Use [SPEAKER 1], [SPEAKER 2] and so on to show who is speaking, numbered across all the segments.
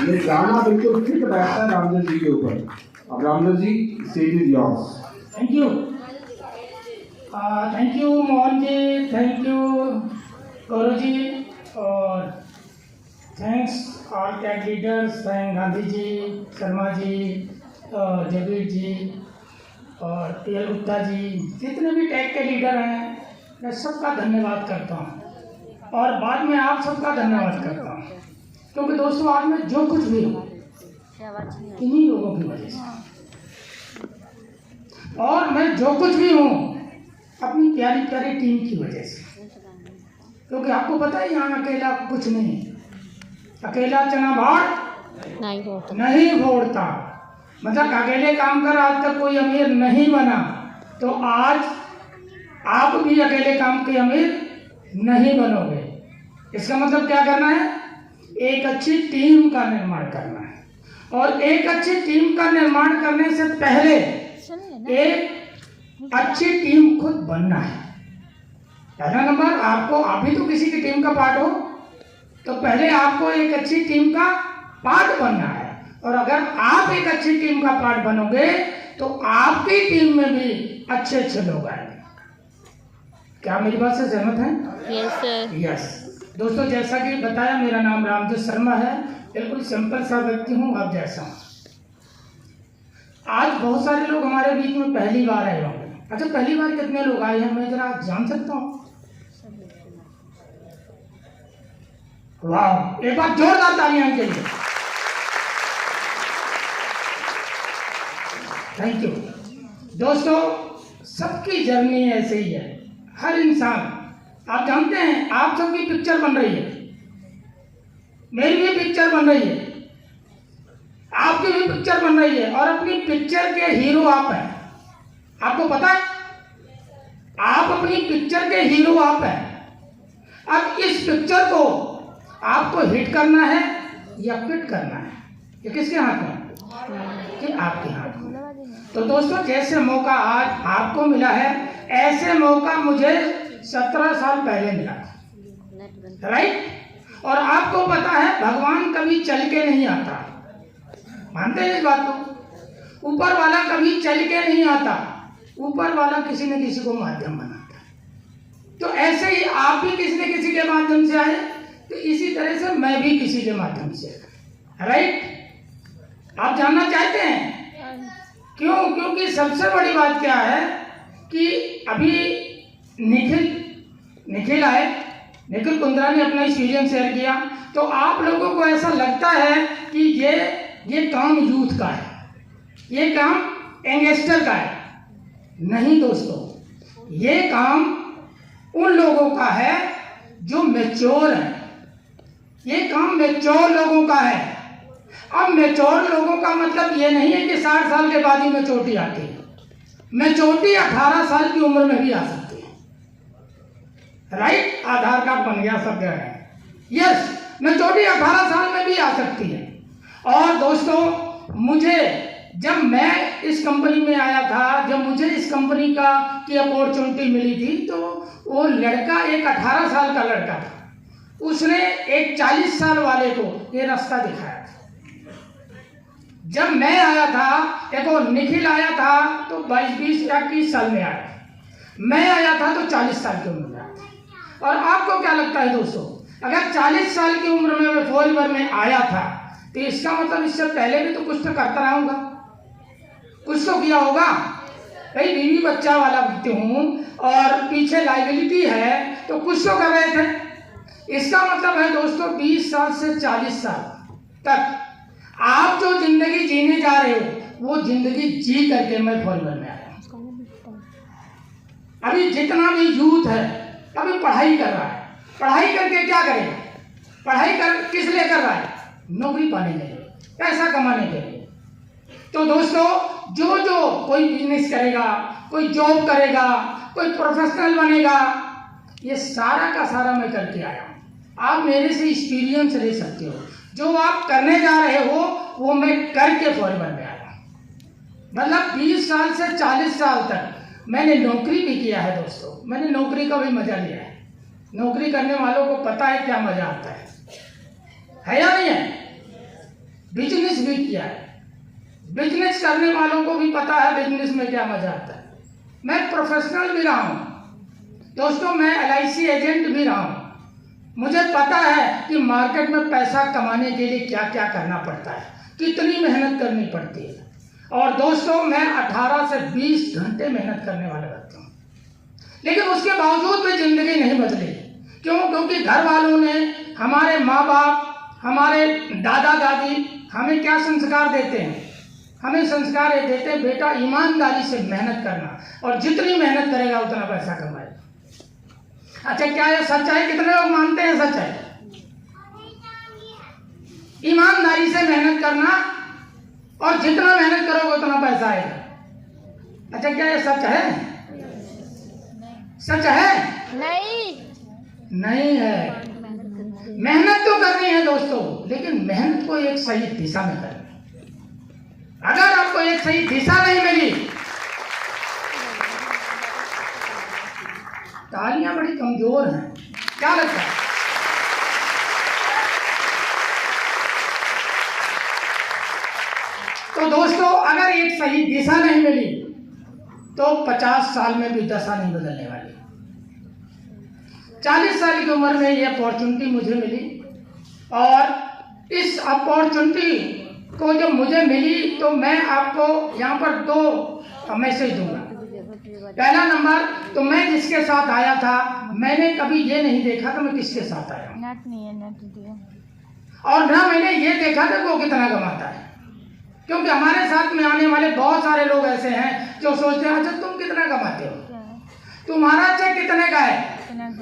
[SPEAKER 1] ये गाना बिल्कुल फिट बैठता है रामदास जी के ऊपर। अब Ramdas ji, stage is yours.
[SPEAKER 2] Thank you, thank you Mohan ji, thank you Gaurav ji, और thanks all cat leaders, thank Gandhi ji, Sharma ji, Jabir ji और पीएल गुप्ता जी, जितने भी टैग के लीडर हैं, मैं सबका धन्यवाद करता हूँ और बाद में आप सबका धन्यवाद करता हूँ, क्योंकि दोस्तों आज मैं जो कुछ भी हूँ इन्हीं लोगों की वजह से, और मैं जो कुछ भी हूँ अपनी प्यारी प्यारी टीम की वजह से, क्योंकि आपको पता है यहाँ अकेला कुछ नहीं, अकेला चना भाड़ नहीं फोड़ता, मतलब अकेले काम कर आज तक कोई अमीर नहीं बना, तो आज आप भी अकेले काम के अमीर नहीं बनोगे। इसका मतलब क्या करना है? एक अच्छी टीम का निर्माण करना है, और एक अच्छी टीम का निर्माण करने से पहले एक अच्छी टीम खुद बनना है। पहला नंबर, आपको, आप भी तो किसी की टीम का पार्ट हो, तो पहले आपको एक अच्छी टीम का पार्ट बनना है, और अगर आप एक अच्छी टीम का पार्ट बनोगे तो आपकी टीम में भी अच्छे अच्छे लोग आएंगे। क्या मेरी बात से सहमत हैं?
[SPEAKER 3] Yes sir.
[SPEAKER 2] यस दोस्तों, जैसा कि बताया, मेरा नाम रामदास शर्मा है, बिल्कुल सिंपल सा व्यक्ति हूँ, आप जैसा हूँ। आज बहुत सारे लोग हमारे बीच में पहली बार आए होंगे। अच्छा, पहली बार कितने लोग आए हैं, मैं जरा जान सकता हूँ? वाह, एक बार जोरदार तालियां इनके लिए। Thank you. दोस्तों, सबकी जर्नी ऐसे ही है, हर इंसान, आप जानते हैं आप सबकी पिक्चर बन रही है, मेरी भी पिक्चर बन रही है, आपकी भी पिक्चर बन रही है, और अपनी पिक्चर के हीरो आप हैं। आपको पता है, आप अपनी पिक्चर के हीरो आप हैं। अब इस पिक्चर को आपको हिट करना है या फिट करना है, ये किसके हाथ में? कि आपके हाथ में। तो दोस्तों, जैसे मौका आज आपको मिला है, ऐसे मौका मुझे 17 साल पहले मिला था, राइट? और आपको पता है, भगवान कभी चल के नहीं आता, मानते हैं इस बात को? ऊपर वाला कभी चल के नहीं आता, ऊपर वाला किसी न किसी को माध्यम बनाता है। तो ऐसे ही आप भी किसी न किसी के माध्यम से आए, तो इसी तरह से मैं भी किसी के माध्यम से, राइट? आप जानना चाहते हैं क्यों? क्योंकि सबसे बड़ी बात क्या है कि अभी निखिल आए, निखिल कुंद्रा ने अपना एक्सपीरियंस शेयर किया, तो आप लोगों को ऐसा लगता है कि ये काम यूथ का है, ये काम यंगस्टर का है। नहीं दोस्तों, ये काम उन लोगों का है जो मैच्योर है, ये काम मैच्योर लोगों का है। अब मैच्योर लोगों का मतलब ये नहीं है कि 60 साल के बाद ही मैच्योरिटी आती है, मैच्योरिटी 18 साल की उम्र में भी आ सकती है, राइट? आधार कार्ड बन गया, सब जगह है, यस, मैच्योरिटी 18 साल में भी आ सकती है। और दोस्तों, मुझे, जब मैं इस कंपनी में आया था, जब मुझे इस कंपनी की अपॉर्चुनिटी मिली थी, तो वो लड़का एक 18 साल का लड़का था, उसने एक 40 साल वाले को ये रास्ता दिखाया था। जब मैं आया था, देखो निखिल आया था तो 22 या 21 साल में आया, मैं आया था तो 40 साल की उम्र में आया था। और आपको क्या लगता है दोस्तों, अगर 40 साल की उम्र में मैं फॉरएवर में आया था, तो इसका मतलब इससे पहले भी तो कुछ तो करता रहा होगा, कुछ तो किया होगा। भाई, बीवी बच्चा वाला व्यक्ति हूँ और पीछे लाइबिलिटी है, तो कुछ तो कर रहे थे। इसका मतलब है दोस्तों, 20 साल से 40 साल तक आप जो जिंदगी जीने जा रहे हो, वो जिंदगी जी करके मैं फॉरएवर में आया। अभी जितना भी यूथ है, अभी पढ़ाई कर रहा है, पढ़ाई करके क्या करेगा? पढ़ाई कर किस लिए कर रहा है? नौकरी पाने के लिए, पैसा कमाने के लिए। तो दोस्तों, जो कोई बिजनेस करेगा, कोई जॉब करेगा, कोई प्रोफेशनल बनेगा, ये सारा का सारा मैं करके आया हूँ। आप मेरे से एक्सपीरियंस ले सकते हो, जो आप करने जा रहे हो वो मैं करके फॉरएवर में आया। मतलब 20 साल से 40 साल तक मैंने नौकरी भी किया है दोस्तों, मैंने नौकरी का भी मज़ा लिया है। नौकरी करने वालों को पता है क्या मज़ा आता है या नहीं है? बिजनेस भी किया है, बिजनेस करने वालों को भी पता है बिजनेस में क्या मज़ा आता है। मैं प्रोफेशनल भी रहा हूँ दोस्तों, मैं LIC एजेंट भी रहा हूँ। मुझे पता है कि मार्केट में पैसा कमाने के लिए क्या क्या करना पड़ता है, कितनी मेहनत करनी पड़ती है। और दोस्तों मैं 18 से 20 घंटे मेहनत करने वाला रहता हूँ, लेकिन उसके बावजूद भी ज़िंदगी नहीं बदली। क्यों? क्योंकि घर वालों ने, हमारे माँ बाप, हमारे दादा दादी हमें क्या संस्कार देते हैं? हमें संस्कार ये देते हैं, बेटा ईमानदारी से मेहनत करना, और जितनी मेहनत करेगा उतना पैसा कमाएगा। अच्छा, क्या ये सच है? कितने लोग मानते हैं सच है? ईमानदारी से मेहनत करना, और जितना मेहनत करोगे उतना पैसा आएगा। अच्छा, क्या ये सच है? सच है? नहीं है। मेहनत तो करनी है दोस्तों, लेकिन मेहनत को एक सही दिशा में करनी है। अगर आपको एक सही दिशा नहीं मिली, तालियां बड़ी कमजोर हैं, क्या लगता है? तो दोस्तों अगर एक सही दिशा नहीं मिली तो 50 साल में भी दशा नहीं बदलने वाली। 40 साल की उम्र में ये अपॉर्चुनिटी मुझे मिली, और इस अपॉर्चुनिटी को जब मुझे मिली तो मैं आपको यहाँ पर 2 मैसेज दूंगा। पहला नंबर, तो मैं जिसके साथ आया था, मैंने कभी ये नहीं देखा कि मैं किसके साथ आया हूँ, और ना मैंने ये देखा था कि वो कितना कमाता है। क्योंकि हमारे साथ में आने वाले बहुत सारे लोग ऐसे हैं जो सोचते हैं, अच्छा तुम कितना कमाते हो, तुम्हारा चेक कितने का है।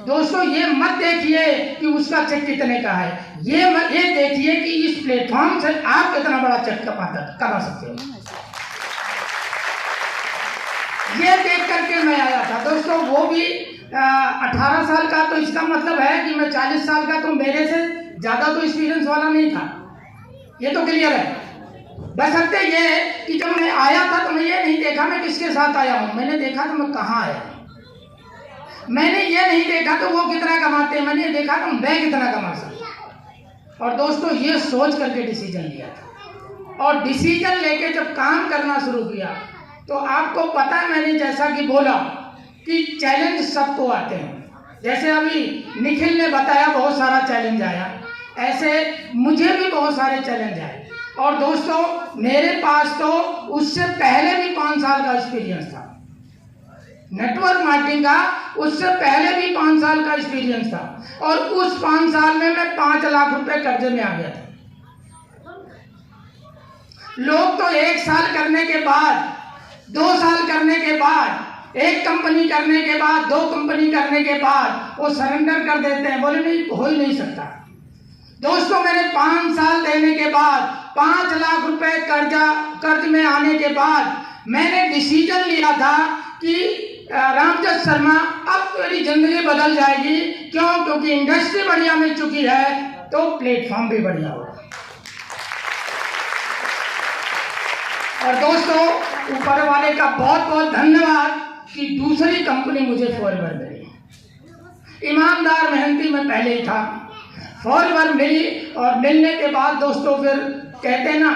[SPEAKER 2] दोस्तों ये मत देखिए कि उसका चेक कितने का है, ये देखिए कि इस प्लेटफॉर्म से आप कितना बड़ा चेक कमा सकते हो। ये देख करके मैं आया था दोस्तों, वो भी 18 साल का। तो इसका मतलब है कि मैं 40 साल का, तो मेरे से ज़्यादा तो एक्सपीरियंस वाला नहीं था, ये तो क्लियर है। बशर्ते ये है कि जब मैं आया था तो मैं ये नहीं देखा मैं किसके साथ आया हूँ, मैंने देखा तो मैं कहाँ आया हूँ। मैंने ये नहीं देखा तो वो कितना कमाते हैं, मैंने देखा तो मैं कितना कमा सकता। और दोस्तों ये सोच करके डिसीजन लिया था, और डिसीजन लेके जब काम करना शुरू किया तो आपको पता है, मैंने जैसा कि बोला कि चैलेंज सबको आते हैं। जैसे अभी निखिल ने बताया बहुत सारा चैलेंज आया, ऐसे मुझे भी बहुत सारे चैलेंज आए। और दोस्तों मेरे पास तो उससे पहले भी 5 साल का एक्सपीरियंस था नेटवर्क मार्केटिंग का, उससे पहले भी 5 साल का एक्सपीरियंस था, और उस 5 साल में मैं 5 लाख रुपए कर्जे में आ गया था। लोग तो 1 साल करने के बाद, 2 साल करने के बाद, 1 कंपनी करने के बाद, 2 कंपनी करने के बाद वो सरेंडर कर देते हैं, बोले नहीं हो ही नहीं सकता। दोस्तों मैंने 5 साल देने के बाद, 5 लाख रुपए कर्ज में आने के बाद मैंने डिसीजन लिया था कि रामजत शर्मा अब मेरी जिंदगी बदल जाएगी। क्यों? क्योंकि इंडस्ट्री बढ़िया मिल चुकी है तो प्लेटफॉर्म भी बढ़िया होगा। और दोस्तों ऊपर वाले का बहुत बहुत धन्यवाद कि दूसरी कंपनी मुझे फॉरवर्ड मिली। ईमानदार मेहनती मैं पहले ही था, फॉरवर्ड मिली, और मिलने के बाद दोस्तों फिर कहते ना,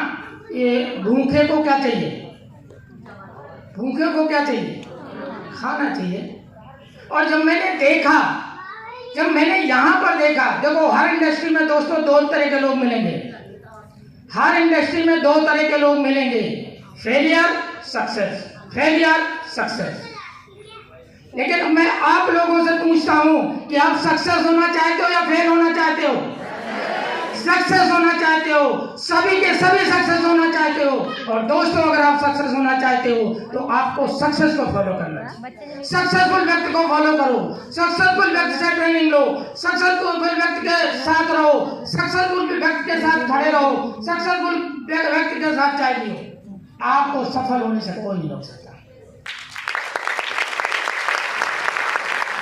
[SPEAKER 2] ये भूखे को क्या चाहिए, भूखे को क्या चाहिए, खाना चाहिए। और जब मैंने देखा, जब मैंने यहाँ पर देखा, देखो हर इंडस्ट्री में दोस्तों 2 तरह के लोग मिलेंगे, हर इंडस्ट्री में 2 तरह के लोग मिलेंगे, फेलियर सक्सेस, फेलियर सक्सेस। लेकिन मैं आप लोगों से पूछता हूँ कि आप सक्सेस होना चाहते हो या फेल होना चाहते हो? सक्सेस होना चाहते हो, सभी के सभी सक्सेस होना चाहते हो। और दोस्तों अगर आप सक्सेस होना चाहते हो तो आपको सक्सेस को फॉलो करना है। सक्सेसफुल व्यक्ति को फॉलो करो, सक्सेसफुल व्यक्ति से ट्रेनिंग लो, सक्सेसफुल व्यक्ति के साथ रहो, सक्सेसफुल व्यक्ति के साथ खड़े रहो, सक्सेसफुल व्यक्ति के साथ चाय पियो। आपको सफल होने से कोई नहीं रोक सकता।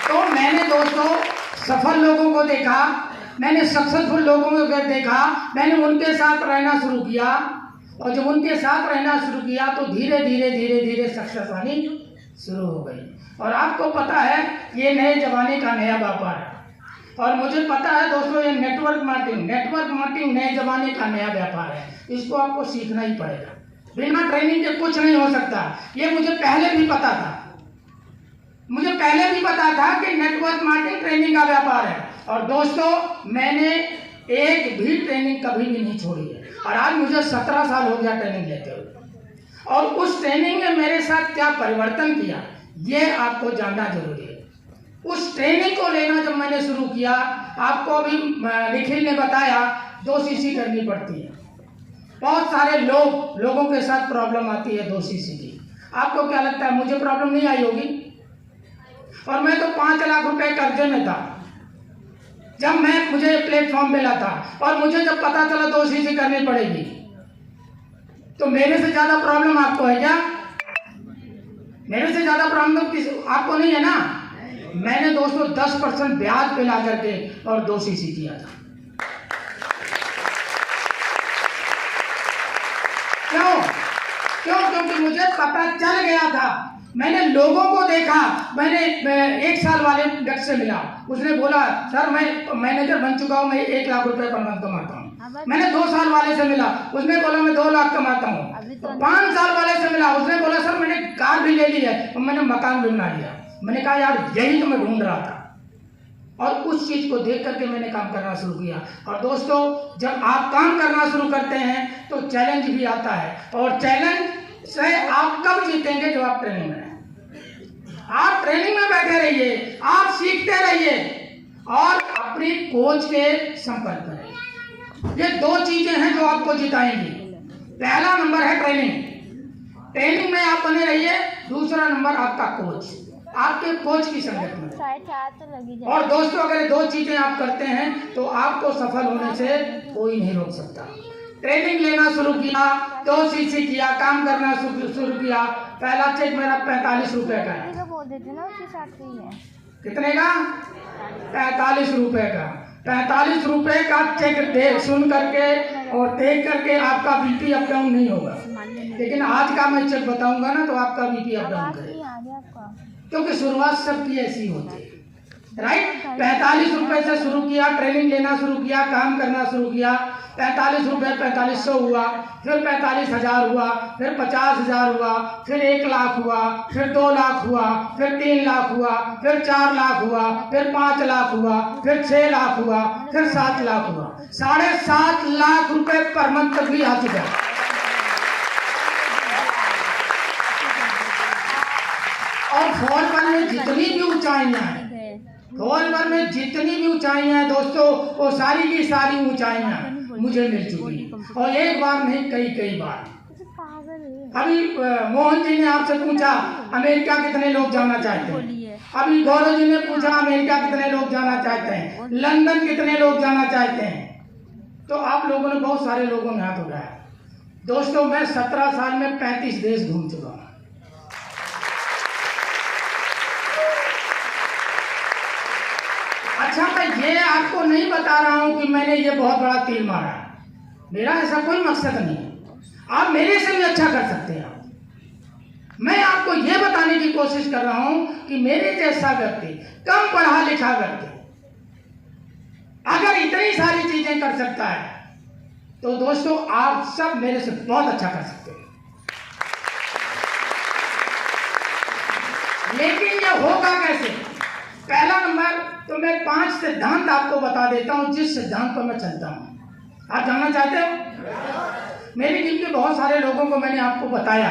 [SPEAKER 2] तो मैंने दोस्तों सफल लोगों को देखा, मैंने सक्सेसफुल लोगों को देखा, मैंने उनके साथ रहना शुरू किया, और जब उनके साथ रहना शुरू किया तो धीरे धीरे धीरे धीरे सक्सेस आनी शुरू हो गई। और आपको पता है ये नए ज़माने का नया व्यापार है। और मुझे पता है दोस्तों ये नेटवर्क मार्केटिंग नए ज़माने का नया व्यापार है। इसको आपको सीखना ही पड़ेगा, बिना ट्रेनिंग के कुछ नहीं हो सकता। ये मुझे पहले भी पता था, कि नेटवर्क मार्केटिंग ट्रेनिंग का व्यापार है। और दोस्तों मैंने एक भी ट्रेनिंग कभी भी नहीं छोड़ी है। और आज मुझे 17 साल हो गया ट्रेनिंग लेते हुए। और उस ट्रेनिंग ने मेरे साथ क्या परिवर्तन किया ये आपको जानना जरूरी है। उस ट्रेनिंग को लेना जब मैंने शुरू किया, आपको अभी निखिल ने बताया 2 सीसी करनी पड़ती है। बहुत सारे लोगों के साथ प्रॉब्लम आती है 2 सीसी की। आपको क्या लगता है मुझे प्रॉब्लम नहीं आई होगी? और मैं तो 5 लाख रुपए कर्जे में था जब मुझे प्लेटफॉर्म मिला था। और मुझे जब पता चला 2 सीसी करनी पड़ेगी, तो मेरे से ज्यादा प्रॉब्लम आपको है क्या? मेरे से ज्यादा प्रॉब्लम आपको नहीं है ना? मैंने दोस्तों 10% ब्याज पे ला करके और 2 सीसी किया था। क्यों? क्योंकि मुझे पता चल गया था। मैंने लोगों को देखा। मैंने 1 साल वाले व्यक्ति से मिला, उसने बोला सर मैं मैनेजर बन चुका हूँ, मैं 1 लाख रुपए पर मंथ कमाता हूँ। मैंने 2 साल वाले से मिला, उसने बोला मैं 2 लाख कमाता हूँ। 5 साल वाले से मिला, उसने बोला सर मैंने कार भी ले ली है और मैंने मकान भी बना लिया। मैंने कहा यार यही तो मैं ढूंढ रहा था। और उस चीज को देख करके मैंने काम करना शुरू किया। और दोस्तों जब आप काम करना शुरू करते हैं तो चैलेंज भी आता है। और चैलेंज से आप कब जीतेंगे? जब आप ट्रेनिंग में हैं। आप ट्रेनिंग में बैठे रहिए, आप सीखते रहिए और अपने कोच के संपर्क में रहिए। ये 2 चीजें हैं जो आपको जिताएंगी। पहला नंबर है ट्रेनिंग में आप बने रहिए। दूसरा नंबर आपका कोच, आपके कोच की संगत में। और दोस्तों अगर ये 2 चीजें आप करते हैं तो आपको सफल होने से कोई नहीं रोक सकता। ट्रेनिंग लेना शुरू किया, 2 सीसी किया, काम करना शुरू किया। पहला चेक मेरा 45 रुपए का है। कितने का? 45 रुपए का। 45 रुपए का चेक सुन करके और देख करके आपका बीपी अप डाउन नहीं होगा। लेकिन आज का मैं चेक बताऊंगा ना तो आपका बीपी अप डाउन करेगा, क्योंकि शुरुआत सबकी ऐसी होती है, राइट? 45 रुपए से शुरू किया, ट्रेनिंग लेना शुरू किया, काम करना शुरू किया। 45 रुपए 4500 हुआ, फिर 45,000 हुआ, फिर 50,000 हुआ, फिर 1 लाख हुआ, फिर 2 लाख हुआ, फिर 3 लाख हुआ, फिर 4 लाख हुआ, फिर 5 लाख हुआ, फिर 6 लाख हुआ, फिर 7 लाख हुआ। 7.5 लाख रुपए पर मंथ तक भी आ चुका है। और फॉरवर्ड में जितनी भी ऊंचाइयां हैं, फॉरवर्ड में जितनी भी ऊंचाइयां हैं दोस्तों, वो सारी की सारी ऊंचाइयां मुझे मिल चुकी। और एक बार नहीं कई बार। अभी मोहन जी ने आपसे पूछा अमेरिका कितने लोग जाना चाहते हैं। अभी गौरव जी ने पूछा अमेरिका कितने लोग जाना चाहते हैं, लंदन कितने लोग जाना चाहते हैं। तो आप लोगों ने, बहुत सारे लोगों ने हाथ उठाया। दोस्तों मैं 17 साल में 35 देश घूम चुका हूँ। अच्छा मैं ये आपको नहीं बता रहा हूं कि मैंने ये बहुत बड़ा तीर मारा है, मेरा ऐसा कोई मकसद नहीं है। आप मेरे से भी अच्छा कर सकते हैं। मैं आपको ये बताने की कोशिश कर रहा हूं कि मेरे जैसा व्यक्ति, कम पढ़ा लिखा व्यक्ति अगर इतनी सारी चीजें कर सकता है तो दोस्तों आप सब मेरे से बहुत अच्छा कर सकते हैं। लेकिन ये होगा कैसे? पहला नंबर तो मैं 5 सिद्धांत आपको बता देता हूं जिस सिद्धांत पर मैं चलता हूं। आप जानना चाहते हो? मेरी टीम के बहुत सारे लोगों को मैंने आपको बताया,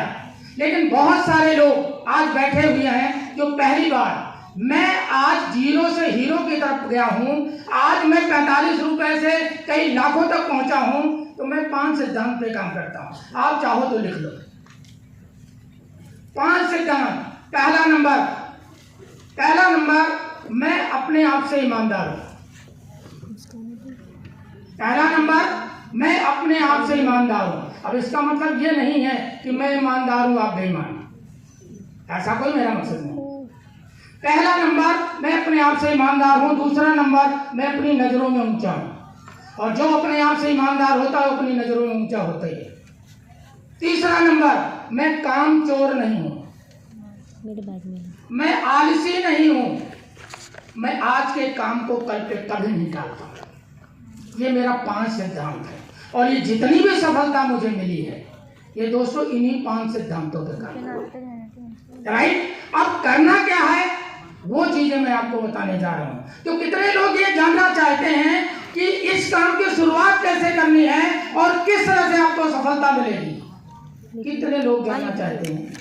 [SPEAKER 2] लेकिन बहुत सारे लोग आज बैठे हुए हैं जो पहली बार, मैं आज 0 से हीरो की तरफ गया हूं। आज मैं 45 रुपए से कई लाखों तक पहुंचा हूं। तो मैं 5 सिद्धांत पे काम करता हूं, आप चाहो तो लिख लो। 5 सिद्धांत। पहला नंबर मैं अपने आप से ईमानदार हूं। पहला नंबर मैं अपने आप से ईमानदार हूं। अब इसका मतलब ये नहीं है कि मैं ईमानदार हूं आप बेईमान, ऐसा कोई मेरा मकसद नहीं। पहला नंबर मैं अपने आप से ईमानदार हूं। दूसरा नंबर मैं अपनी नजरों में ऊंचा हूं, और जो अपने आप से ईमानदार होता है वो अपनी नजरों में ऊंचा होता ही है। तीसरा नंबर मैं कामचोर नहीं हूं।
[SPEAKER 3] मेरे बैग में है।
[SPEAKER 2] मैं आलसी नहीं हूँ, मैं आज के काम को कल पे कभी नहीं टालता। ये मेरा 5 सिद्धांत है और ये जितनी भी सफलता मुझे मिली है ये दोस्तों इन्हीं 5 सिद्धांतों पे काम है। राइट? अब करना क्या है वो चीजें मैं आपको बताने जा रहा हूँ। तो कितने लोग ये जानना चाहते हैं कि इस काम की शुरुआत कैसे करनी है और किस तरह से आपको सफलता मिलेगी? कितने लोग जानना चाहते हैं?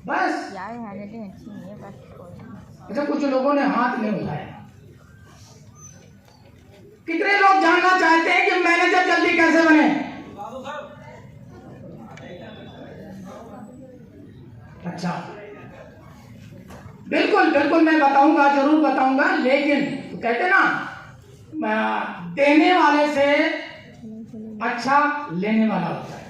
[SPEAKER 2] बस
[SPEAKER 3] यार हैंडराइटिंग अच्छी नहीं है, बस कोई नहीं।
[SPEAKER 2] अच्छा, कुछ लोगों ने हाथ नहीं उठाया। कितने लोग जानना चाहते हैं कि मैनेजर जल्दी कैसे बने? अच्छा, बिल्कुल बिल्कुल मैं बताऊंगा, जरूर बताऊंगा। लेकिन तो कहते ना देने वाले से अच्छा लेने वाला होता है,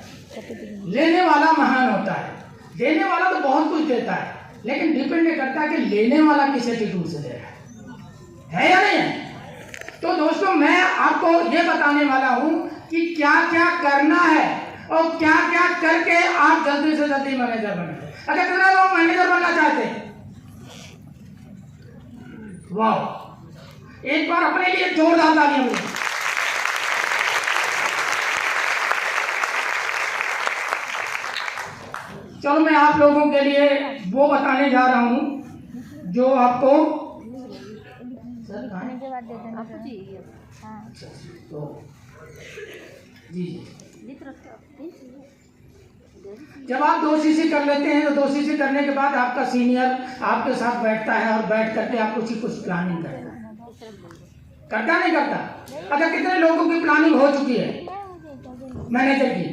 [SPEAKER 2] लेने वाला महान होता है। देने वाला तो बहुत कुछ देता है, लेकिन डिपेंड करता है कि लेने वाला किस एटीट्यूड से दे रहा है या नहीं है। तो दोस्तों मैं आपको ये बताने वाला हूं कि क्या क्या करना है और क्या क्या करके आप जल्दी से जल्दी मैनेजर बने। अच्छा, कितने लोग मैनेजर बनना चाहते हैं? वाह, एक बार अपने लिए जोरदार तालियां बजाएं। चलो मैं आप लोगों के लिए वो बताने जा रहा हूं जो आपको
[SPEAKER 3] खाने के बाद दे देना आपको चाहिए। हाँ
[SPEAKER 2] तो जी
[SPEAKER 3] जी
[SPEAKER 2] जब आप 2 सीसी कर लेते हैं तो 2 सीसी करने के बाद आपका सीनियर आपके साथ बैठता है और बैठ करके आपको कुछ प्लानिंग करता है। करता नहीं करता? अच्छा, कितने लोगों की प्लानिंग हो चुकी है मैनेजर की?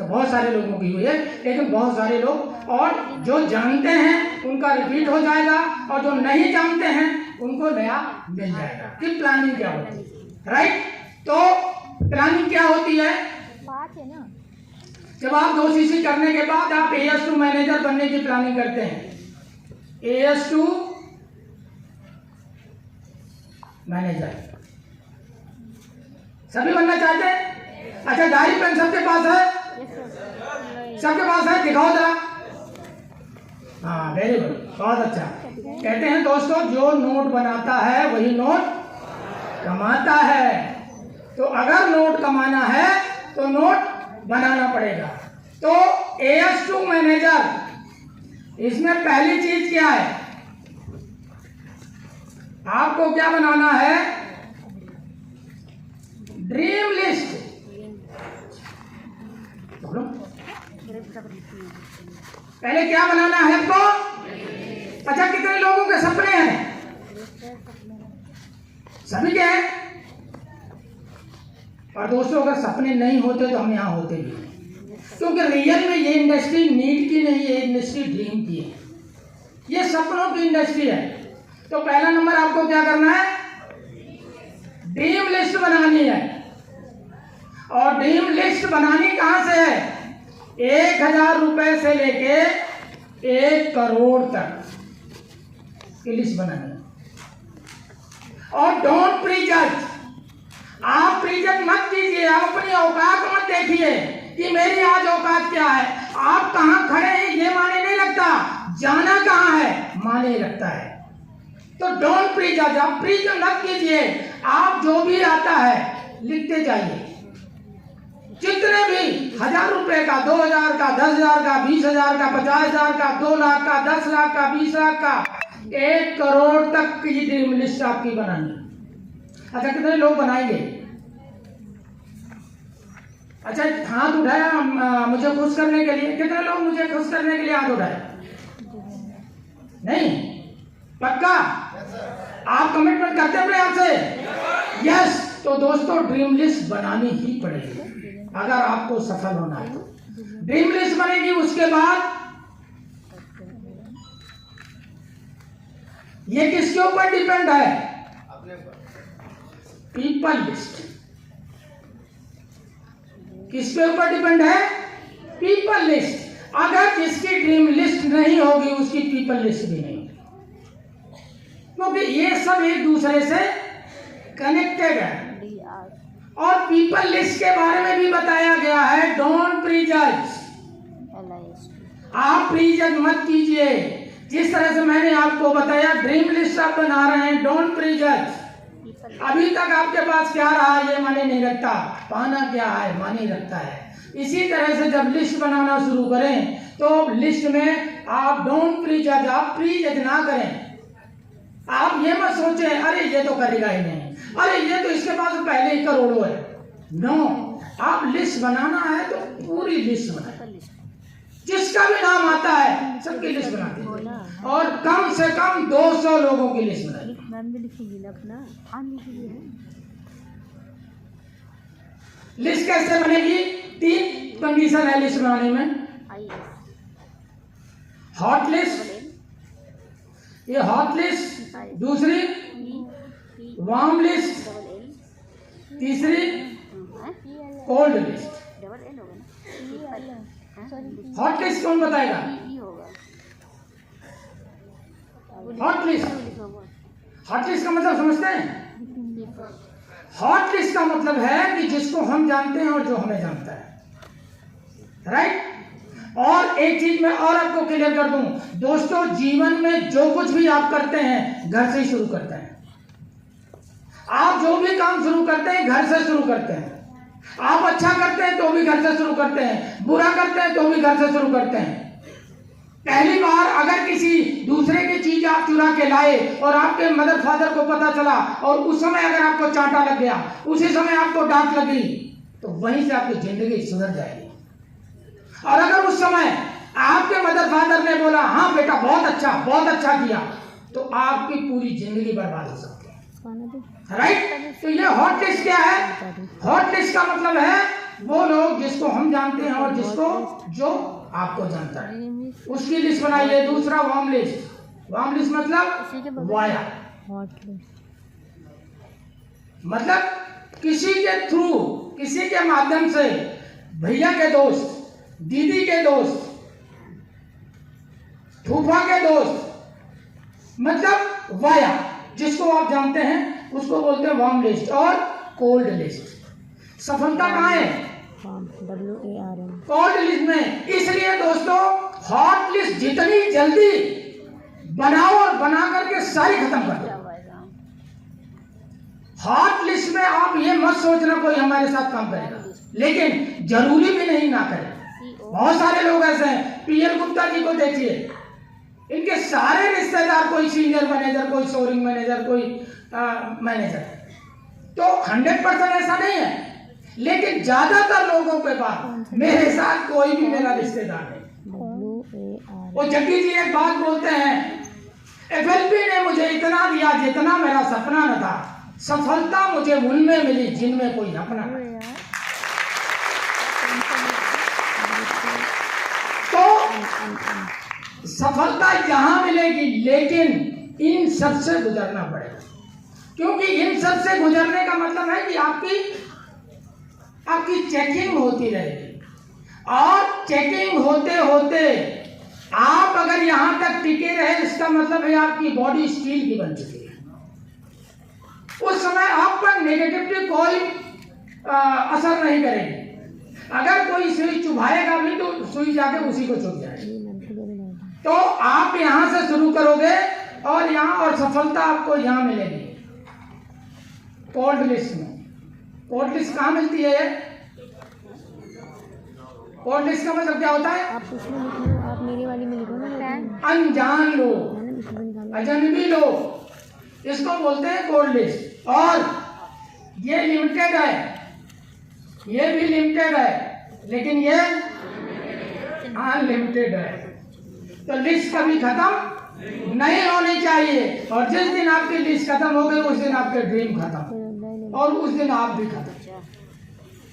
[SPEAKER 2] बहुत सारे लोगों की हुई है, लेकिन बहुत सारे लोग, और जो जानते हैं उनका रिपीट हो जाएगा और जो नहीं जानते हैं उनको नया मिल जाएगा कि प्लानिंग क्या होती है। राइट? तो प्लानिंग क्या होती है?
[SPEAKER 3] बात है ना,
[SPEAKER 2] जब आप 2 सीसी करने के बाद आप AS2 मैनेजर बनने की प्लानिंग करते हैं। AS2 मैनेजर सभी बनना चाहते हैं? अच्छा, डायरी पेन सबके पास है? सबके पास है? दिखाओ जरा। हाँ, वेरी गुड, बहुत अच्छा। कहते हैं दोस्तों, जो नोट बनाता है वही नोट कमाता है। तो अगर नोट कमाना है तो नोट बनाना पड़ेगा। तो AS2 मैनेजर, इसमें पहली चीज क्या है? आपको क्या बनाना है? Dream list. पहले क्या बनाना है आपको? अच्छा, कितने लोगों के सपने हैं? सभी के हैं। और दोस्तों, अगर सपने नहीं होते तो हम यहाँ होते भी नहीं, क्योंकि रियल में ये इंडस्ट्री नीड की नहीं है, ये इंडस्ट्री ड्रीम की है, ये सपनों की इंडस्ट्री है। तो पहला नंबर आपको क्या करना है? ड्रीम लिस्ट बनानी है। और ड्रीम लिस्ट बनानी कहां से है? 1000 रुपए से लेके 1 करोड़ तक की लिस्ट बनानी है। और डोंट प्रीजज, आप प्रीजज मत कीजिए, आप अपनी औकात मत देखिए कि मेरी आज औकात क्या है। आप कहां खड़े हैं ये माने नहीं लगता, जाना कहां है माने लगता है। तो डोंट प्रीजज, आप प्रीजज मत कीजिए। आप जो भी आता है लिखते जाइए, जितने भी 1000 रुपए का, 2000 का, 10,000 का, 20,000 का, 50,000 का, 2 लाख का, 10 लाख का, 20 लाख का, 1 करोड़ तक की ड्रीम लिस्ट आपकी बनानी। अच्छा, कितने लोग बनाएंगे? अच्छा, हाथ उठाया मुझे खुश करने के लिए। कितने लोग मुझे खुश करने के लिए हाथ उठाए? नहीं? पक्का? आप कमिटमेंट करते हैं अपने आप से? यस। तो दोस्तों, ड्रीम लिस्ट बनानी ही पड़ेगी अगर आपको सफल होना है। ड्रीम लिस्ट बनेगी, उसके बाद ये किसके ऊपर डिपेंड है? People list. किसके ऊपर डिपेंड है? People list. अगर जिसकी ड्रीम लिस्ट नहीं होगी उसकी पीपल लिस्ट भी नहीं, क्योंकि ये सब एक दूसरे से कनेक्टेड है। और पीपल लिस्ट के बारे में भी बताया गया है, डोंट प्रीजज। आप प्रीजज मत कीजिए। जिस तरह से मैंने आपको बताया ड्रीम लिस्ट आप बना रहे हैं, डोंट प्रीजज। अभी तक आपके पास क्या रहा ये माने नहीं रखता, पाना क्या है माने रखता है। इसी तरह से जब लिस्ट बनाना शुरू करें तो लिस्ट में आप डोंट प्रीजज, आप प्रीजज ना करें। आप ये मत सोचें अरे ये तो करेगा ही नहीं, अरे ये तो इसके पास पहले ही करोड़ों है। नो, आप लिस्ट बनाना है तो पूरी लिस्ट बनाए, जिसका भी नाम आता है सबकी लिस्ट बनाते हैं और कम से कम 200 लोगों की लिस्ट बनाइए। लिस्ट कैसे बनेगी? 3 कंडीशन है लिस्ट बनाने में। हॉट लिस्ट, ये हॉट लिस्ट, दूसरी वार्म लिस्ट, तीसरी कोल्ड लिस्ट। हॉट लिस्ट कौन बताएगा? हॉट लिस्ट, हॉट लिस्ट का मतलब समझते हैं? हॉट लिस्ट का मतलब है कि जिसको हम जानते हैं और जो हमें जानता है, राइट। और एक चीज मैं और आपको क्लियर कर दूं दोस्तों, जीवन में जो कुछ भी आप करते हैं घर से ही शुरू करते हैं। आप जो भी काम शुरू करते हैं घर से शुरू करते हैं। आप अच्छा करते हैं तो भी घर से शुरू करते हैं, बुरा करते हैं तो भी घर से शुरू करते हैं। पहली बार अगर किसी दूसरे की चीज आप चुरा के लाए और आपके मदर फादर को पता चला और उस समय अगर आपको चांटा लग गया, उसी समय आपको डांट लगी, तो वहीं से आपकी जिंदगी सुधर जाएगी। और अगर उस समय आपके मदर फादर ने बोला हाँ बेटा बहुत अच्छा किया, तो आपकी पूरी जिंदगी बर्बाद हो सकती है, राइट। तो ये हॉट लिस्ट क्या है? हॉट लिस्ट का मतलब है वो लोग जिसको हम जानते हैं और जिसको जो आपको जानता है, उसकी लिस्ट बनाइए। दूसरा वार्म लिस्ट। वार्म लिस्ट मतलब वाया, मतलब किसी के थ्रू, किसी के माध्यम से, भैया के दोस्त, दीदी के दोस्त, फूफा के दोस्त, मतलब वाया, जिसको आप जानते हैं उसको बोलते हैं वार्म लिस्ट। और कोल्ड लिस्ट। सफलता कहाँ है? कोल्ड लिस्ट में। इसलिए दोस्तों हॉट लिस्ट जितनी जल्दी बनाओ और बना करके सारी खत्म कर दो। हॉट लिस्ट में आप ये मत सोचना कोई हमारे साथ काम करेगा, लेकिन जरूरी भी नहीं ना करे। बहुत सारे लोग ऐसे हैं, पीएल गुप्ता जी को देखिए, इनके सारे रिश्तेदार कोई सीनियर मैनेजर, कोई शोरूम मैनेजर, कोई मैनेजर। तो 100% ऐसा नहीं है, लेकिन ज्यादातर लोगों के पास मेरे साथ कोई भी मेरा रिश्तेदार नहीं। वो जग्गी जी एक बात बोलते हैं, एफएलपी ने मुझे इतना दिया जितना मेरा सपना न था, सफलता मुझे उनमें मिली जिनमें कोई अपना न था। तो सफलता यहां मिलेगी, लेकिन इन सब से गुजरना पड़ेगा। क्योंकि इन सब से गुजरने का मतलब है कि आपकी चेकिंग होती रहेगी, और चेकिंग होते होते आप अगर यहां तक टिके रहे, इसका मतलब है आपकी बॉडी स्टील की बन चुकी है। उस समय आप पर नेगेटिविटी कोई असर नहीं करेगी। अगर कोई सुई चुभाएगा भी तो सुई जाके उसी को चुभ जाएगी। तो आप यहां से शुरू करोगे और यहां, और सफलता आपको यहां मिलेगी कोल्ड लिस्ट में। कोल्ड लिस्ट कहां मिलती है? कोल्ड लिस्ट का मतलब क्या होता है?
[SPEAKER 3] आप मेरी वाली में लिखो ना।
[SPEAKER 2] अनजान लोग, अजनबी लोग, इसको बोलते हैं कोल्ड लिस्ट। और ये लिमिटेड है, ये भी लिमिटेड है, लेकिन ये अनलिमिटेड है। तो लिस्ट कभी खत्म नहीं होनी चाहिए, और जिस दिन आपकी लिस्ट खत्म हो गई उस दिन आपके ड्रीम खत्म, और उस दिन आप भी खत्म।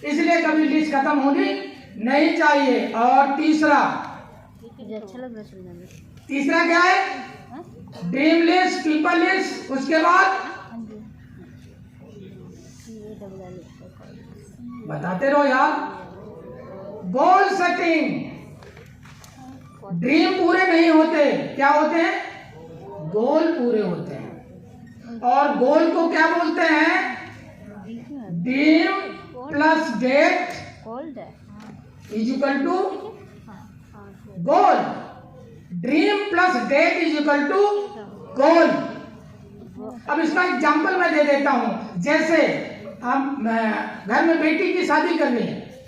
[SPEAKER 2] इसलिए कभी लिस्ट खत्म होनी नहीं चाहिए। और तीसरा क्या है? ड्रीम लिस्ट, पीपल लिस्ट, उसके बाद बताते रहो यार, गोल सेटिंग। ड्रीम पूरे नहीं होते, क्या होते हैं? गोल पूरे होते हैं। और गोल को क्या बोलते हैं? Dream plus date is equal to goal, dream plus date is equal to goal. अब इसका एग्जाम्पल मैं दे देता हूं, जैसे हम घर में बेटी की शादी करनी है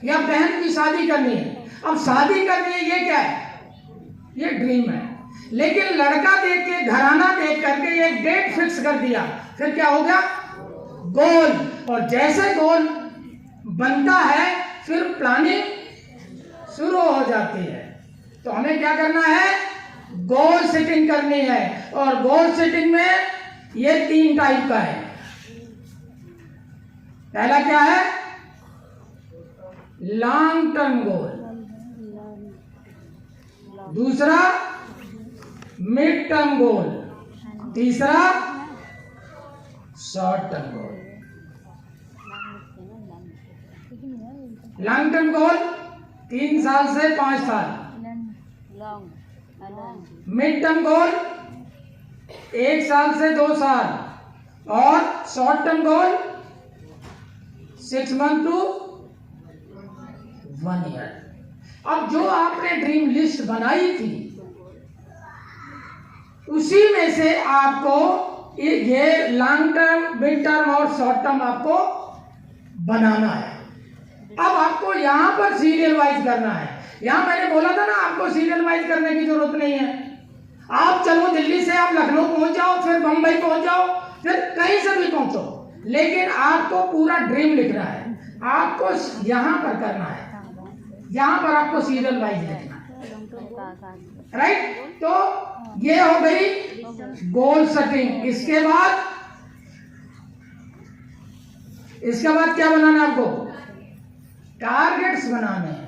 [SPEAKER 2] या बहन की शादी करनी है। अब शादी करनी है, ये क्या है? ये ड्रीम है। लेकिन लड़का देख के, घराना देख करके एक डेट फिक्स कर दिया, फिर क्या हो गया? गोल। और जैसे गोल बनता है फिर प्लानिंग शुरू हो जाती है। तो हमें क्या करना है? गोल सेटिंग करनी है। और गोल सेटिंग में ये 3 टाइप का है। पहला क्या है? लॉन्ग टर्म गोल, दूसरा मिड टर्म गोल, तीसरा शॉर्ट टर्म गोल। लॉन्ग टर्म गोल 3 साल से 5 साल, मिड टर्म गोल 1 साल से 2 साल, और short term goal 6 month to 1 year. अब जो आपने ड्रीम लिस्ट बनाई थी उसी में से आपको ये लॉन्ग टर्म, मिड टर्म और शॉर्ट टर्म आपको बनाना है। अब आपको यहां पर सीरियल वाइज करना है। यहां मैंने बोला था ना, आपको सीरियल वाइज करने की जरूरत नहीं है। आप चलो दिल्ली से आप लखनऊ पहुंच जाओ, फिर बंबई पहुंच जाओ, फिर कहीं से भी पहुंचो, लेकिन आपको पूरा ड्रीम लिखना है। आपको यहां पर करना है, यहां पर आपको सीरियल वाइज लिखना है, राइट? तो ये हो गई गोल सेटिंग। इसके बाद क्या बनाना है आपको? टारगेट्स बनाने हैं।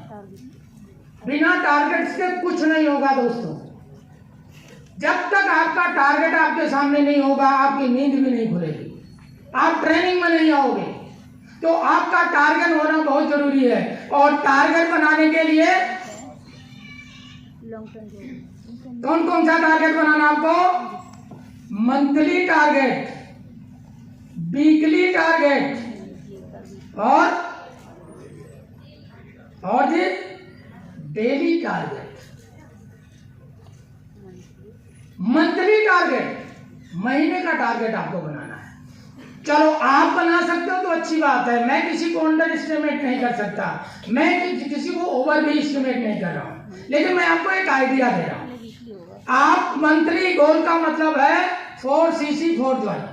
[SPEAKER 2] बिना टारगेट्स के कुछ नहीं होगा दोस्तों। जब तक आपका टारगेट आपके सामने नहीं होगा, आपकी नींद भी नहीं खुलेगी, आप ट्रेनिंग में नहीं आओगे। तो आपका टारगेट होना बहुत जरूरी है। और टारगेट बनाने के लिए कौन कौन सा टारगेट बनाना आपको? मंथली टारगेट, वीकली टारगेट और डेली टारगेट। मंथली टारगेट, महीने का टारगेट आपको बनाना है। चलो आप बना सकते हो तो अच्छी बात है, मैं किसी को अंडर एस्टिमेट नहीं कर सकता, मैं किसी को ओवर भी एस्टिमेट नहीं कर रहा हूं, लेकिन मैं आपको एक आइडिया दे रहा हूं। आप मंथली गोल का मतलब है 4cc 4 ज्वाइनिंग,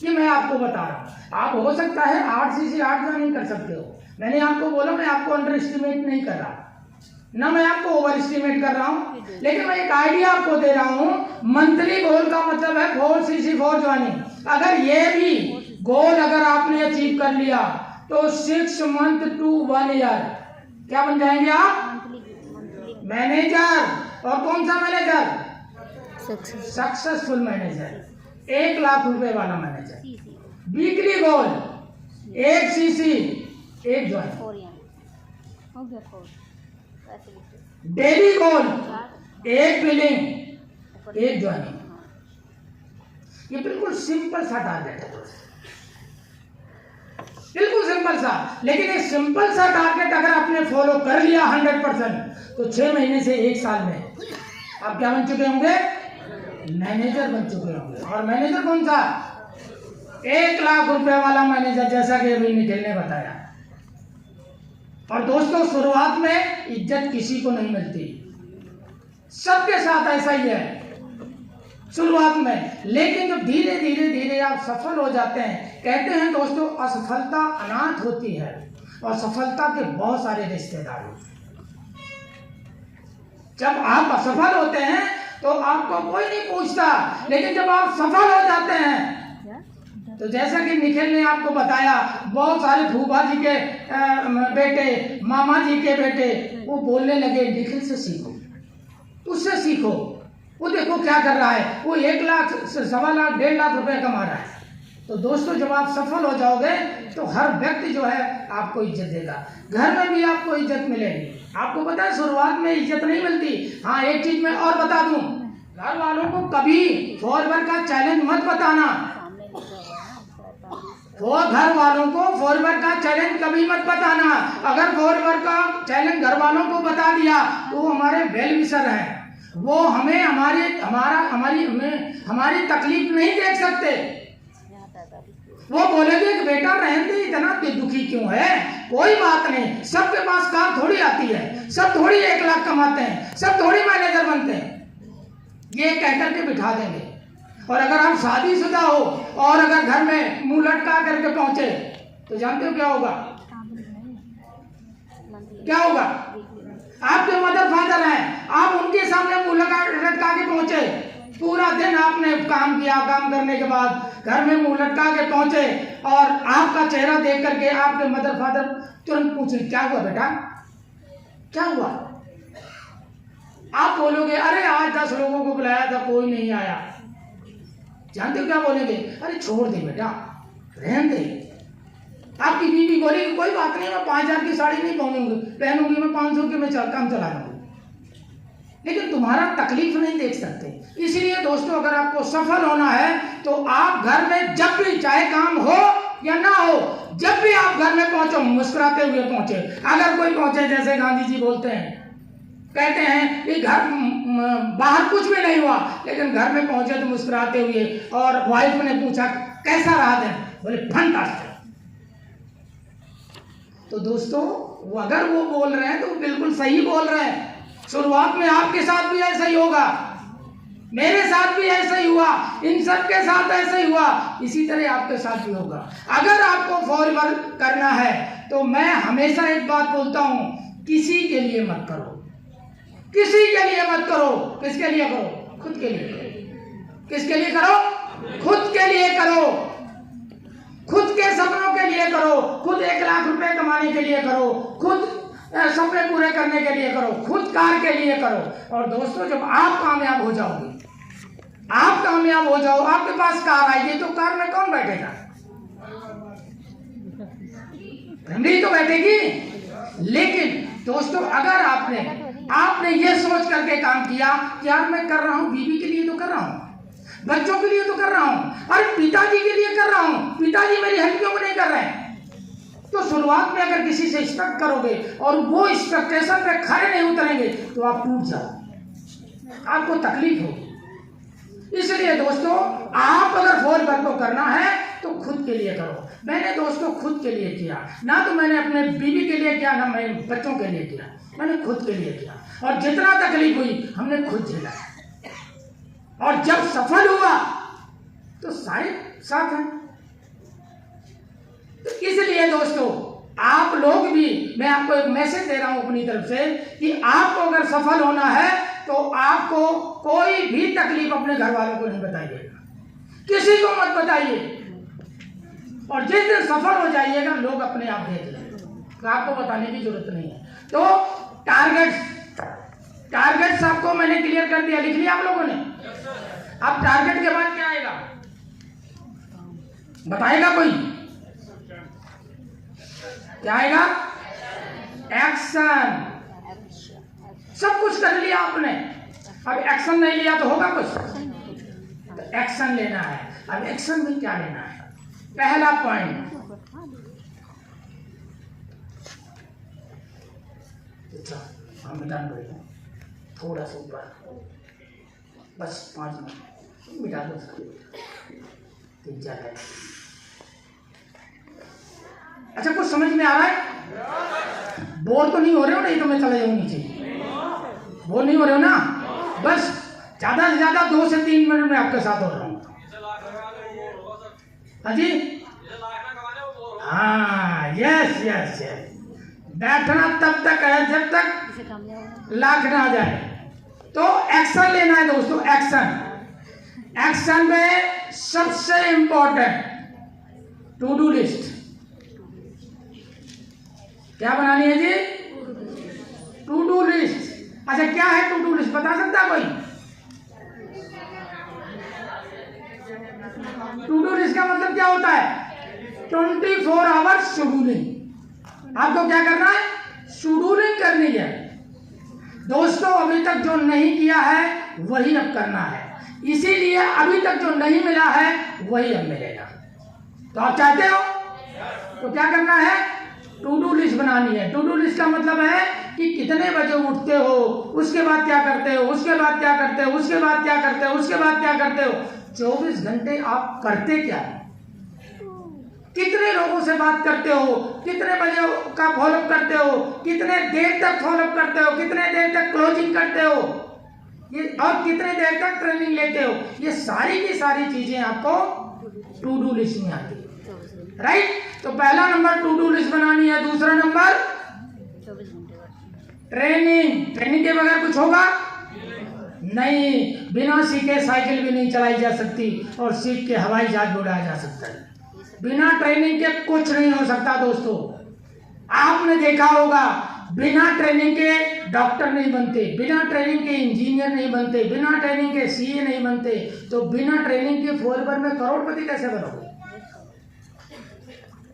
[SPEAKER 2] ये मैं आपको बता रहा हूं। आप हो सकता है 8cc 8 ज्वाइनिंग कर सकते हो। मैंने आपको बोला, मैं आपको अंडर एस्टिमेट नहीं कर रहा, ना मैं आपको ओवर एस्टिमेट कर रहा हूं, लेकिन मैं एक आइडिया आपको दे रहा हूं। मंथली गोल का मतलब है 4cc 4 ज्वाइनिंग। अगर ये भी गोल अगर आपने अचीव कर लिया तो 6 मंथ टू 1 ईयर क्या बन जाएंगे आप? मैनेजर। और कौन सा मैनेजर? सक्सेसफुल मैनेजर, 1 लाख रुपए वाला manager. Weekly goal 1cc 1 joining. Daily गोल 1 बिलिंग 1 ज्वाइनिंग। ये बिल्कुल सिंपल सा टारगेट है, बिल्कुल सिंपल सा। लेकिन ये सिंपल सा टारगेट अगर आपने फॉलो कर लिया 100%, तो 6 महीने से 1 साल में आप क्या बन चुके होंगे? मैनेजर बन चुके होंगे। और मैनेजर कौन सा? 1 लाख रुपए वाला मैनेजर, जैसा कि अभी निखिल ने बताया। और दोस्तों, शुरुआत में इज्जत किसी को नहीं मिलती, सबके साथ ऐसा ही है शुरुआत में। लेकिन जब धीरे धीरे आप सफल हो जाते हैं, कहते हैं दोस्तों, असफलता अनाथ होती है और सफलता के बहुत सारे रिश्तेदार होते हैं। जब आप असफल होते हैं तो आपको कोई नहीं पूछता, लेकिन जब आप सफल हो जाते हैं तो जैसा कि निखिल ने आपको बताया, बहुत सारे फूफा जी के बेटे, मामा जी के बेटे, वो बोलने लगे निखिल से सीखो, उससे सीखो, वो देखो क्या कर रहा है, वो 1 लाख 1.25 लाख 1.5 लाख रुपए कमा रहा है। तो दोस्तों, जब आप सफल हो जाओगे तो हर व्यक्ति जो है आपको इज्जत देगा, घर में भी आपको इज्जत मिलेगी। आपको पता है शुरुआत में इज्जत नहीं मिलती। हाँ, एक चीज मैं और बता दूं, घर वालों को कभी फॉरवर्ड का चैलेंज मत बताना। वो घर वालों को फॉरवर्ड का चैलेंज कभी मत बताना। अगर फॉरवर्ड का चैलेंज घर वालों को बता दिया तो वो हमारे वेल विशर हैं, वो हमें हमारी तकलीफ नहीं देख सकते। वो बोलेंगे कि बेटा रहने दे, इतना दुखी क्यों है, कोई बात नहीं, सबके पास कार थोड़ी आती है, सब थोड़ी 1 लाख कमाते हैं, सब थोड़ी मैनेजर बनते हैं, ये कह करके बिठा देंगे। और अगर आप शादीशुदा हो और अगर घर में मुंह लटका करके पहुंचे तो जानते हो क्या होगा? क्या होगा? आपके मदर फादर हैं, आप उनके सामने मुंह लटका के पहुंचे, पूरा दिन आपने काम किया, काम करने के बाद घर में मुंह लटका के पहुंचे और आपका चेहरा देख करके आपके मदर फादर तुरंत पूछे क्या हुआ बेटा, क्या हुआ? आप बोलोगे अरे आज 10 लोगों को बुलाया था कोई नहीं आया। जानते हो क्या बोलेंगे? अरे छोड़ दे बेटा, रहने दे। आपकी बीवी बोलेगी कोई बात नहीं, मैं 5000 की साड़ी नहीं पहनूंगी, मैं 500 की मैं काम चला लूंगी। लेकिन तुम्हारा तकलीफ नहीं देख सकते। इसलिए दोस्तों अगर आपको सफल होना है तो आप घर में जब भी, चाहे काम हो या ना हो, जब भी आप घर में पहुंचो मुस्कुराते हुए पहुंचे। अगर कोई पहुंचे, जैसे गांधी जी बोलते हैं, कहते हैं कि घर बाहर कुछ भी नहीं हुआ लेकिन घर में पहुंचे तो मुस्कुराते हुए, और वाइफ ने पूछा कैसा रहा दिन, बोले फंटास्टिक। तो दोस्तों अगर वो बोल रहे हैं तो बिल्कुल सही बोल रहे हैं। शुरुआत में आपके साथ भी ऐसा ही होगा, मेरे साथ भी ऐसा ही हुआ, इन सब के साथ ऐसा ही हुआ, इसी तरह आपके साथ भी होगा। अगर आपको फॉरवर्ड करना है तो मैं हमेशा एक बात बोलता हूं, किसी के लिए मत करो, किसी के लिए मत करो। किसके लिए करो? खुद के लिए। किसके लिए करो? खुद के लिए करो, खुद के सपनों के लिए करो, खुद 1 लाख रुपए कमाने के लिए करो, खुद सपने पूरे करने के लिए करो, खुद कार के लिए करो। और दोस्तों जब आप कामयाब हो जाओगे, आप कामयाब हो जाओ, आपके पास कार आएगी तो कार में कौन बैठेगा? फैमिली तो बैठेगी। लेकिन दोस्तों अगर आपने ये सोच करके काम किया कि यार मैं कर रहा हूं, बीवी के लिए तो कर रहा हूं, बच्चों के लिए तो कर रहा हूं, अरे पिताजी के लिए कर रहा हूं, पिताजी मेरी हेल्प क्यों नहीं कर रहे हैं? तो शुरुआत में अगर किसी से एक्सपेक्ट करोगे और वो एक्सपेक्टेशन पे खरे नहीं उतरेंगे तो आप टूट जाओ, आपको तकलीफ होगी। इसलिए दोस्तों आप अगर फॉरवर्ड को करना है तो खुद के लिए करो। मैंने दोस्तों खुद के लिए किया, ना तो मैंने अपने बीवी के लिए किया, ना मैंने बच्चों के लिए किया, मैंने खुद के लिए किया। और जितना तकलीफ हुई हमने खुद झेला, और जब सफल हुआ तो सारे साथ हैं। तो इसलिए दोस्तों आप लोग भी, मैं आपको एक मैसेज दे रहा हूं अपनी तरफ से कि आपको अगर सफल होना है तो आपको कोई भी तकलीफ अपने घर वालों को नहीं बताइएगा, किसी को मत बताइए। और जिस दिन सफल हो जाइएगा लोग अपने आप देख लेंगे, तो आपको बताने की जरूरत नहीं है। तो टारगेट्स आपको मैंने क्लियर कर दिया, लिख लिया आप लोगों ने। अब टारगेट के बाद क्या आएगा बताएगा कोई? क्या आएगा? एक्शन। सब कुछ कर लिया आपने, अब एक्शन नहीं लिया तो होगा कुछ? तो एक्शन लेना है। अब एक्शन में क्या लेना है? पहला पॉइंट, हम मिटान करेंगे थोड़ा सा ऊपर, बस 5 मिनट मिटा दो, 3-4 है। अच्छा कुछ समझ में आ रहा है? बोर तो नहीं हो रहे हो? नहीं तो मैं चला जाऊँ नीचे। बोर नहीं हो रहे हो ना? बस ज्यादा से ज्यादा 2 से 3 मिनट में आपके साथ हो रहा हूँ। हाँ जी, हाँ, यस यस यस। बैठना तब तक है जब तक लाख ना आ जाए। तो एक्शन लेना है दोस्तों, एक्शन। एक्शन में सबसे इंपॉर्टेंट टू डू लिस्ट क्या बनानी है जी? To do list. अच्छा क्या है टू डू लिस्ट, बता सकता है कोई? टू डू लिस्ट का मतलब क्या होता है? 24 आवर्स शेड्यूलिंग। आपको क्या करना है? शेड्यूलिंग करनी है दोस्तों। अभी तक जो नहीं किया है वही अब करना है, इसीलिए अभी तक जो नहीं मिला है वही अब मिलेगा। तो आप चाहते हो तो क्या करना है, टू डू लिस्ट बनानी है। टू डू लिस्ट का मतलब है कि कितने बजे उठते हो, उसके बाद क्या करते हो, उसके बाद क्या करते हो, उसके बाद क्या करते हो, उसके बाद क्या करते हो। 24 घंटे आप करते क्या है, कितने लोगों से बात करते हो, कितने बजे का फॉलोअप करते हो, कितने देर तक फॉलोअप करते हो, कितने देर तक क्लोजिंग करते हो, ये और कितने देर तक ट्रेनिंग लेते हो। ये सारी की सारी चीजें आपको टू डू लिस्ट में आती है, राइट। तो पहला नंबर टू डू लिस्ट बनानी है। दूसरा नंबर ट्रेनिंग। ट्रेनिंग के बगैर कुछ होगा नहीं। बिना सीखे साइकिल भी नहीं चलाई जा सकती और सीख के हवाई जहाज भी उड़ाया जा सकता है। बिना ट्रेनिंग के कुछ नहीं हो सकता दोस्तों। आपने देखा होगा बिना ट्रेनिंग के डॉक्टर नहीं बनते, बिना ट्रेनिंग के इंजीनियर नहीं बनते, बिना ट्रेनिंग के सीए नहीं बनते। तो बिना ट्रेनिंग के फॉरवर्ड में करोड़पति कैसे बनोगे?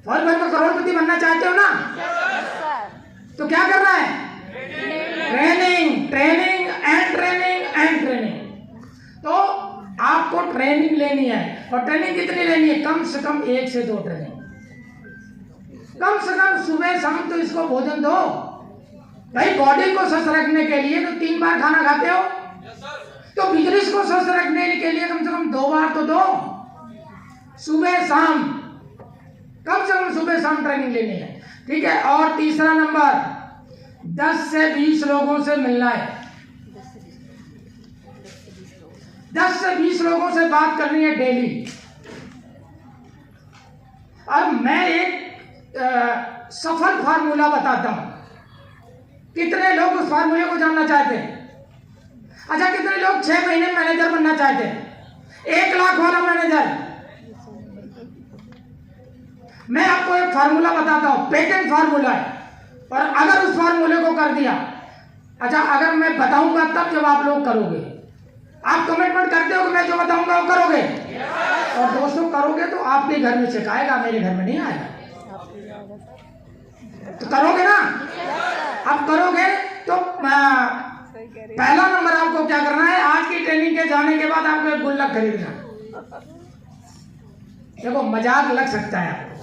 [SPEAKER 2] फॉरवर्ड में करोड़पति बनना चाहते हो ना, तो क्या करना है, training, training and training and training. तो आपको ट्रेनिंग लेनी है। और ट्रेनिंग कितनी लेनी है, कम से कम 1 से 2 ट्रेनिंग, कम से कम सुबह शाम तो इसको भोजन दो भाई। बॉडी को स्वस्थ रखने के लिए तो 3 बार खाना खाते हो, तो बिजनेस को स्वस्थ रखने के लिए कम से कम 2 बार तो दो, सुबह शाम, कम से कम सुबह शाम ट्रेनिंग लेनी है, ठीक है। और तीसरा नंबर 10 से 20 लोगों से मिलना है। 10 से 20 लोगों से बात करनी है डेली। और मैं एक सफल फार्मूला बताता हूं। कितने लोग उस फार्मूले को जानना चाहते हैं? अच्छा, कितने लोग 6 महीने मैनेजर बनना चाहते हैं, 1 लाख वाला मैनेजर? मैं आपको एक फार्मूला बताता हूं, पेटेंट फार्मूला है। और अगर उस फार्मूले को कर दिया, अच्छा अगर मैं बताऊंगा तब जब आप लोग करोगे, आप कमिटमेंट करते हो कि मैं जो बताऊंगा वो करोगे, और दोस्तों करोगे तो आपके घर में सिखाएगा, मेरे घर में नहीं आएगा। तो करोगे ना, आप करोगे तो पहला नंबर आपको क्या करना है, आज की ट्रेनिंग के जाने के बाद आपको एक गुल्लक खरीदना। देखो मजाक लग सकता है आपको,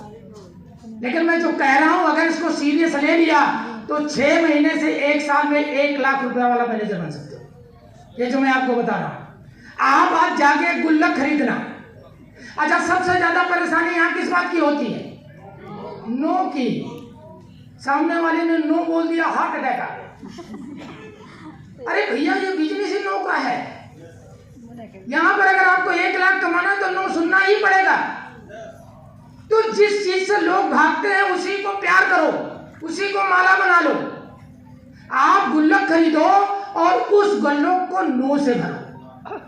[SPEAKER 2] लेकिन मैं जो कह रहा हूं अगर इसको सीरियस ले लिया तो 6 महीने से 1 साल में 1 लाख रुपया वाला मैनेजर बन सकते हो। ये जो मैं आपको बता रहा हूं, आप आज जाके एक गुल्लक खरीदना। अच्छा, सबसे ज्यादा परेशानी यहाँ किस बात की होती है, नो की। सामने वाले ने नो बोल दिया, हार्ट अटैक आ गया। अरे भैया ये बिजनेस ही नो का है। यहां पर अगर आपको 1 लाख कमाना है तो नो सुनना ही पड़ेगा। तो जिस चीज से लोग भागते हैं उसी को प्यार करो, उसी को माला बना लो। आप गुल्लक खरीदो और उस गुल्लक को नो से भरो।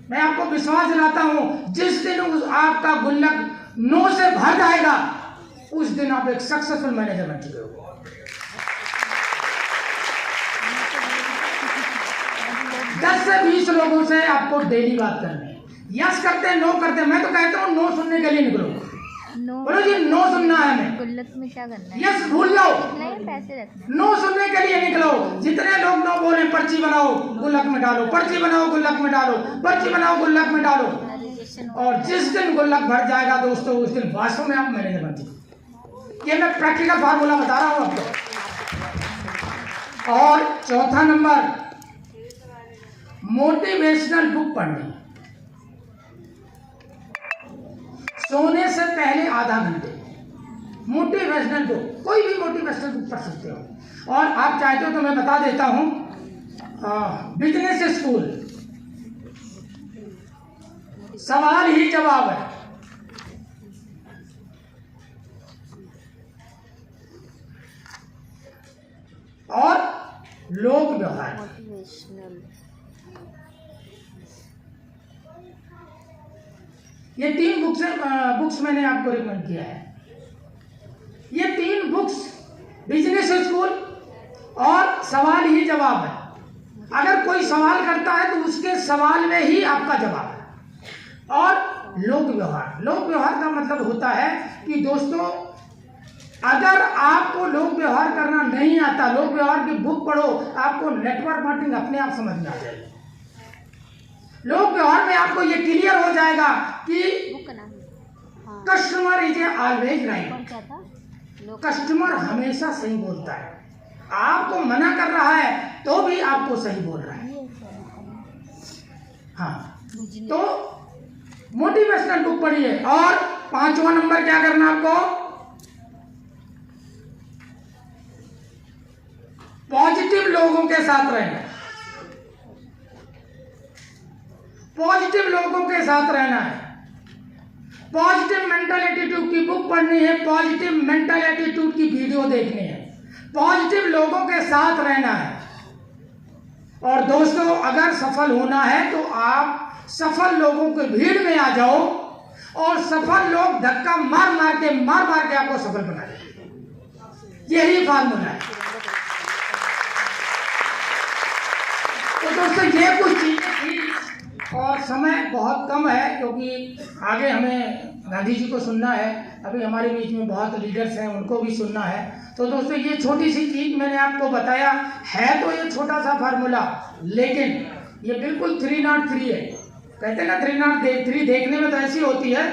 [SPEAKER 2] मैं आपको विश्वास दिलाता हूं, जिस दिन आपका गुल्लक नो से भर जाएगा उस दिन आप एक सक्सेसफुल मैनेजर बन चुके हो। दस से 20 लोगों से आपको डेली बात करनी है। यस करते नो करते, मैं तो कहता हूँ नो सुनने के लिए निकलो। बोलो जी नो सुनना है हमें।
[SPEAKER 3] गुल्लक में क्या करना है?
[SPEAKER 2] यस भूल जाओ,
[SPEAKER 3] नहीं पैसे रखना।
[SPEAKER 2] नो सुनने के लिए निकलो। जितने लोग नो बोले, पर्ची बनाओ गुल्लक में डालो, पर्ची बनाओ गुल्लक में डालो, पर्ची बनाओ गुल्लक में डालो। और जिस दिन गुल्लक भर जाएगा दोस्तों, उस दिन वास्तव में आप मैनेजर बन चुके। ये मैं प्रैक्टिकल फार्मूला बता रहा हूं आपको। और चौथा नंबर, मोटिवेशनल बुक पढ़नी। सोने से पहले आधा घंटे मोटिवेशनल बुक, कोई भी मोटिवेशनल बुक पढ़ सकते हो। और आप चाहते हो तो मैं बता देता हूं, बिजनेस स्कूल, सवाल ही जवाब है। और लोक व्यवहार, ये 3 बुक्स मैंने आपको रिकमेंड किया है। ये 3 बुक्स बिजनेस स्कूल और सवाल ही जवाब है। अगर कोई सवाल करता है तो उसके सवाल में ही आपका जवाब है। और लोक व्यवहार, लोक व्यवहार का मतलब होता है कि दोस्तों अगर आपको लोक व्यवहार करना नहीं आता, लोक व्यवहार की बुक पढ़ो, आपको नेटवर्क मार्केटिंग अपने आप समझ में आ जाएगी। लोक व्यवहार में आपको ये क्लियर हो जाएगा कि कस्टमर इज ऑलवेज राइट।
[SPEAKER 3] कौन क्या था?
[SPEAKER 2] कस्टमर हमेशा सही बोलता है। आपको मना कर रहा है तो भी आपको सही बोल रहा है। हाँ, तो मोटिवेशनल बुक पढ़िए। और 5वां नंबर क्या करना आपको? पॉजिटिव लोगों के साथ रहना। पॉजिटिव लोगों के साथ रहना है। पॉजिटिव मेंटल एटीट्यूड की बुक पढ़नी है, पॉजिटिव मेंटल एटीट्यूड की वीडियो देखनी है, पॉजिटिव लोगों के साथ रहना है। और दोस्तों, अगर सफल होना है तो आप सफल लोगों के भीड़ में आ जाओ और सफल लोग धक्का मार मार के आपको सफल बना देंगे। यही फार्मूला है। तो दोस्तों, ये कुछ चीजें थी और समय बहुत कम है क्योंकि आगे हमें गांधी जी को सुनना है। अभी हमारे बीच में बहुत लीडर्स हैं, उनको भी सुनना है। तो दोस्तों, ये छोटी सी चीज मैंने आपको बताया है। तो ये छोटा सा फार्मूला, लेकिन ये बिल्कुल 303 है। कहते हैं ना 303 देखने में तो ऐसी होती है,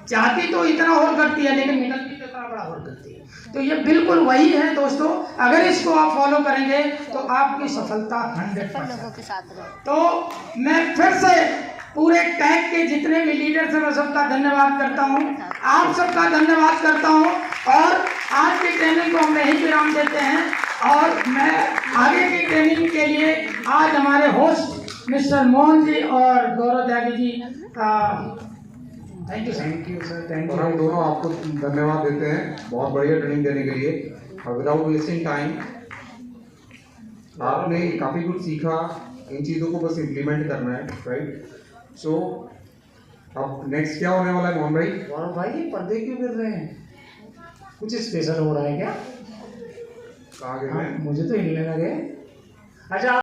[SPEAKER 2] चाहती तो इतना होल करती है लेकिन निकलती तो इतना बड़ा होल करती है। तो ये बिल्कुल वही है दोस्तों। अगर इसको आप फॉलो करेंगे तो आपकी सफलता 100%।
[SPEAKER 3] लोगों के साथ रहो।
[SPEAKER 2] तो मैं फिर से पूरे टैग के जितने भी लीडर्स हैं, मैं सबका धन्यवाद करता हूँ, आप सबका धन्यवाद करता हूँ। और आज की ट्रेनिंग को हम यहीं विराम देते हैं। और मैं आगे की ट्रेनिंग के लिए आज हमारे होस्ट मिस्टर मोहन जी और गौरव त्यागी जी का थैंक यू सर, थैंक
[SPEAKER 1] और
[SPEAKER 2] यू।
[SPEAKER 1] हम दोनों आपको धन्यवाद देते हैं बहुत बढ़िया ट्रेनिंग देने के लिए। और विदाउट वेस्टिंग टाइम, आपने काफ़ी कुछ सीखा। इन चीज़ों को बस इम्प्लीमेंट करना है, राइट? सो अब नेक्स्ट क्या होने वाला है मोहन भाई?
[SPEAKER 2] गौरव भाई, ये पर्दे क्यों गिर रहे हैं? कुछ स्पेशल हो रहा है क्या?
[SPEAKER 1] कहाँ गए
[SPEAKER 2] हाँ,
[SPEAKER 1] हैं?
[SPEAKER 2] मुझे तो हिलने लगे। अच्छा।